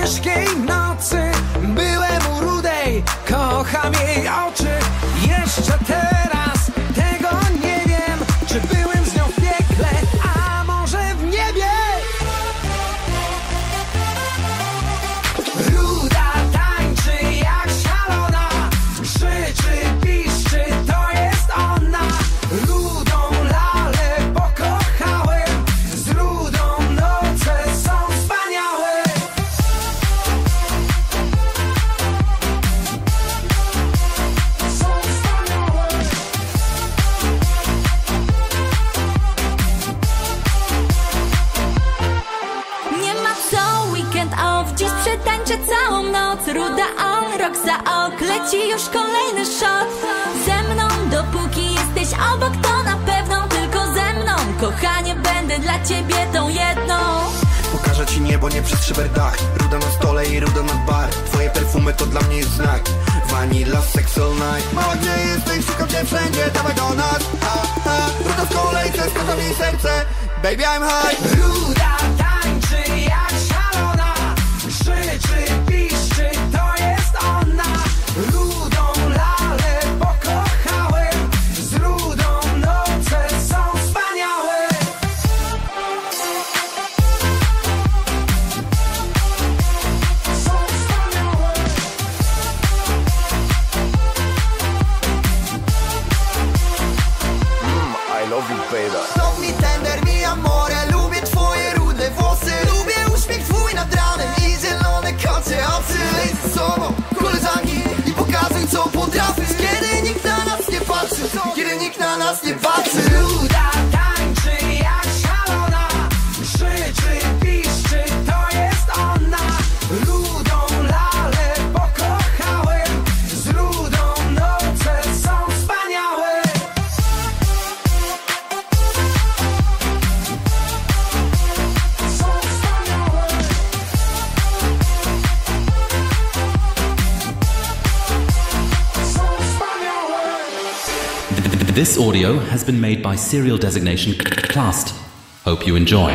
ciężkiej nocy byłem u rudej, kocham jej oczy. Jeszcze teraz tego nie wiem, czy byłem z nią w piekle, a może w niebie. Ruda tańczy jak szalona, krzyczy, piszczy, to jest ona. Rudą lalę pokochałem, z rudą noce są wspaniałe. Są wspaniałe. Nie ma co, weekend off, dziś przetańczę całą noc. Ruda on, rok za ok, leci już kolejny shot. Ze mną, dopóki jesteś obok, to na pewno tylko ze mną. Kochanie, będę dla ciebie tą jedną. Pokażę ci niebo, nie przez szyberdach. Ruda na stole i ruda nad bar. Twoje perfumy to dla mnie jest znak. Vanilla, sex all night. Mała, gdzie jesteś? Szukam cię wszędzie, dawaj do nas. Ruda w kolejce, składam jej serce. Baby, I'm high. Ruda tańczy jak szalona, krzyczy, piszczy, to jest ona. Rudą lalę pokochałem, z rudą noce są wspaniałe. Są wspaniałe. I love you, baby. Love me tender, mi amore. Lubię twoje rude włosy. Lubię uśmiech twój nad ranem i zielone kocie oczy. Lej ze sobą, koleżanki, i pokazuj co potrafisz. Kiedy nikt na nas nie patrzy, kiedy nikt na nas nie patrzy. Ruda tańczy jak szalona, krzyczy, piszczy, to jest ona. Rudą lalę pokochałem, z rudą noce są wspaniałe. Są wspaniałe. Są wspaniałe. This audio has been made by Serial Designation Classed. Hope you enjoy.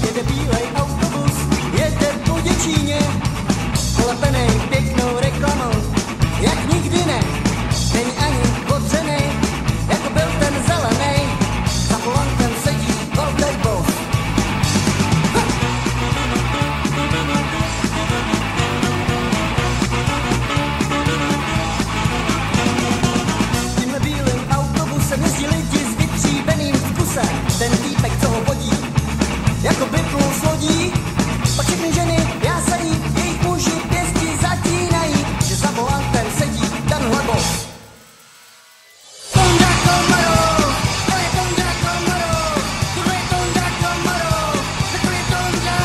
Jede bílej autobus, jede po Děčíně, polepenej pěknou reklamou, jak nikdy ne. Není ani podřenej, jako byl ten zelenej. Za volantem sedí velký boss. Tímhle bílým autobusem jezdí lidi s vytříbeným vkusem. Ten týpek, co ho vodí, jako vyplul z lodí. Pak všechny ženy jásají, jejich muži pěstí zatínají, že za volantem sedí tenhle boss. Tonda Komarov, to je Tonda Komarov, tohle je Tonda Komarov, to je Tonda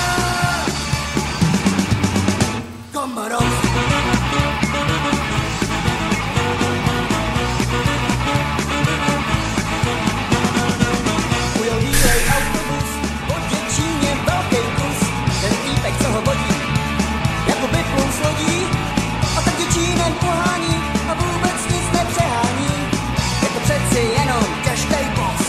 Komarov. Ujel bílej autobus, po Děčíně velký kus. Ten týpek, co ho vodí, jako vyplul z lodí. A tak Děčínem pohání a vůbec nic nepřehání. Je to přeci jenom těžký boss.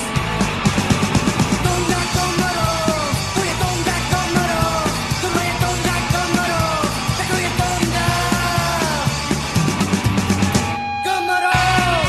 Tonda Komarov, to je Tonda Komarov, tohle je Tonda Komarov, takový je Tonda Komarov.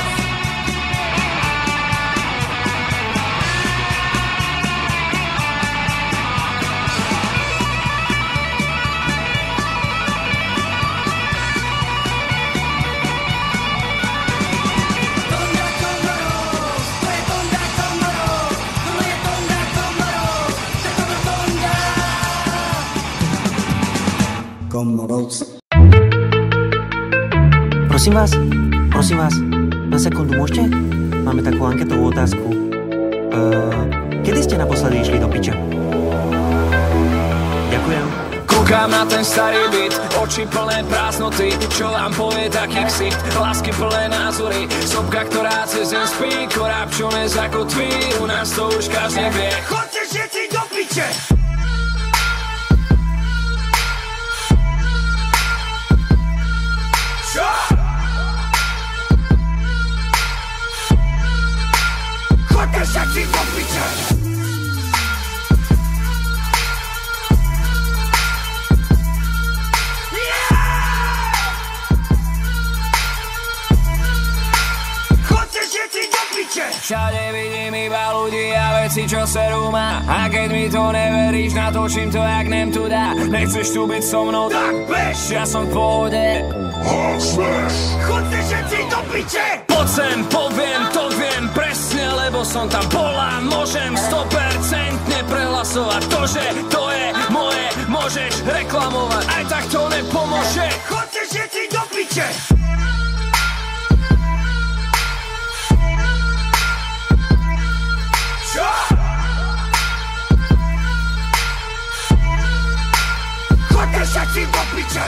Tonda Komarov, to je Tonda Komarov, tohle je Tonda Komarov, takový Tonda Komarov. Prosím vás, na sekundu môžete? Máme takú anketovú otázku. Kedy ste naposledy išli do piče? Ďakujem. Kúkam na ten starý byt, oči plné prázdnoty. Čo vám povie taký ksicht, lásky plné názory. Sopka, ktorá cez deň spí, koráp, čo nezakotví. U nás to už každý vie. Chodte všetci do piče! Čo? Chodte všetci do piče! Všade vidím iba ľudí a veci, čo serú ma. A keď mi to neveríš, natočím to jak nem tu dá. Nechceš tu byť so mnou, tak bež, ja som v pohode. Chodte všetci do piče! Poď sem, poviem, to viem presne, lebo som tam bola. Môžem 100% prehlasovať to, že to je moje. Môžeš reklamovať, aj tak to nepomôže. Chodte všetci do piče! Čo? Chodte všetci do piče!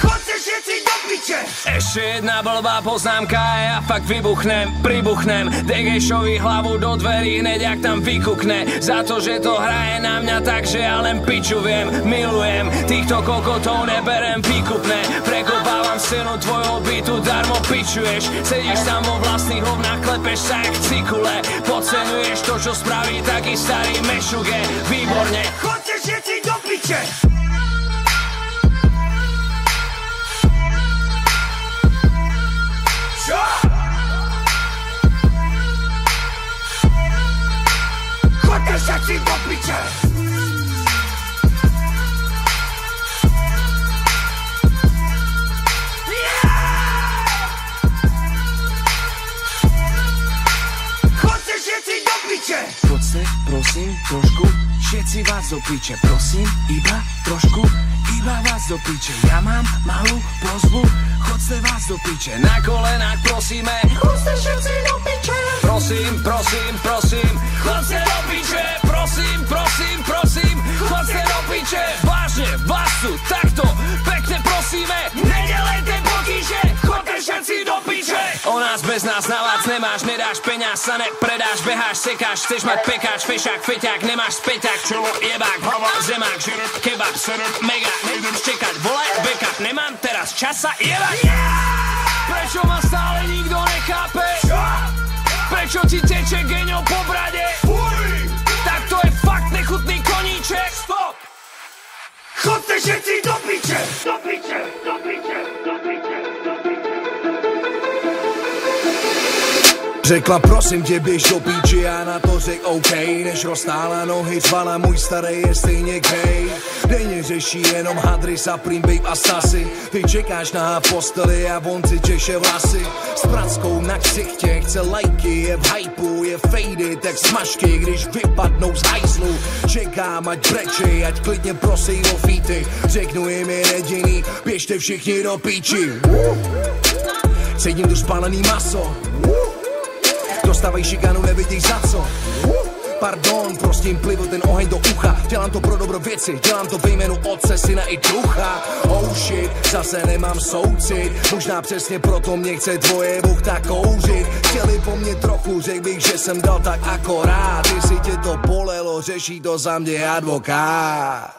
Chodte všetci do piče! Ešte jedna blbá poznámka a ja fakt pribuchnem. Degejšovi hlavu do dverí hneď jak tam vykukne. Za to, že to hraje na mňa tak, že ja len piču viem. Milujem, týchto kokotov neberem výkupné. Prekopávam scénu tvojho bytu, darmo pičuješ. Sedíš tam vo vlastných hovnách, klepeš sa jak cikule. Podceňuješ to, čo spraví taký starý mešuge. Výborne. Chodte všetci do piče! Čo? Chodte všetci do piče! Chodte všetci do piče! Poďte, prosím, trošku, všetci vás do piče. Prosím, iba trošku, iba vás do piče. Ja mám malú prosbu, chodte vás do piče. Na kolenách prosíme, chodte všetci do piče. Prosím, chodte do piče. Prosím, chodte do piče. Vážne, vás tu takto pekne prosíme, nedelejte potíže, chodte všetci do piče. O nás bez nás na vás nemáš, nedáš peňaz, sa nepredáš, beháš, sekáš, chceš mať pekáč, fešák, feťák, nemáš späťák, čelo, jebák, hlava, zemák, žrb, kebab, srb, mega, nejdem čekať, volaj, backup, nemám teraz čas sa jebať. Prečo ma stále nikto nechápe? Prečo ti teče geňo po brade? Tak to je fakt nechutný koníček. Stop! Chodte všetci do piče! Do piče, do piče, do piče, do piče. Řekla prosím tě, běž do píči, já na to řek OK. Než roztála nohy, zvala můj starý je stejně gay. Denně řeší jenom hadry, Supreme, Babe a Sasy. Ty čekáš na posteli a on si češe vlasy. S prackou na ksichtě, chce lajky, je v hypeu, je fejdy, tak smažky, když vypadnou z hajzlu. Čekám, ať breči, ať klidně prosej o featy. Řeknu jim je jediný, běžte všichni do píči. Cítím tu spálený maso. Dostávají šikanu, nevidíš za co. Pardon, prostě jim plivu ten oheň do ucha. Dělám to pro dobro věci, dělám to ve jménu Otce, Syna i Ducha. Oh shit, zase nemám soucit. Možná přesně proto mě chce tvoje buchta kouřit. Chtěli po mně trochu, řekl bych, že jsem dal tak akorát. Jestli tě to bolelo, řeší to za mě advokát.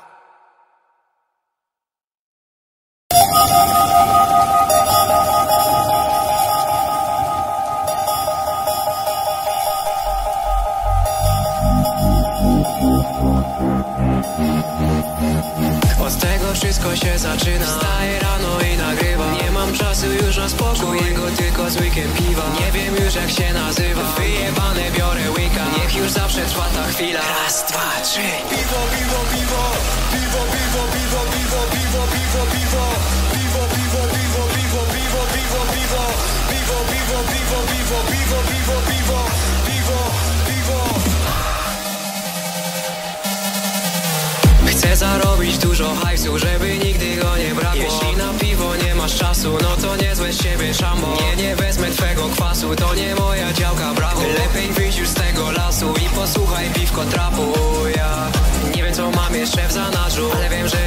Wszystko się zaczyna. Wstaję rano i nagrywam. Nie mam czasu już na spokój, jego tylko z weekend piwa. Nie wiem już jak się nazywa. Wyjebane biorę łyka. Niech już zawsze trwa ta chwila. Raz, dwa, trzy. Piwo, piwo, piwo. Piwo, piwo, piwo, piwo, piwo, piwo, piwo. Piwo, piwo, piwo, piwo, piwo, piwo, piwo. Piwo, piwo, piwo, piwo, piwo, piwo, piwo. Piwo, piwo. Chcę zarobić dużo hajsu, żeby nigdy go nie brakło. Jeśli na piwo nie masz masz czasu, no to niezłe z ciebie szambo. Nie wezmę twego kwasu, to nie moja działka, brachu. Lepiej wyjdź już z tego lasu i posłuchaj piwko trapu. Ja nie wiem co mam jeszcze w zanadrzu, ale wiem, że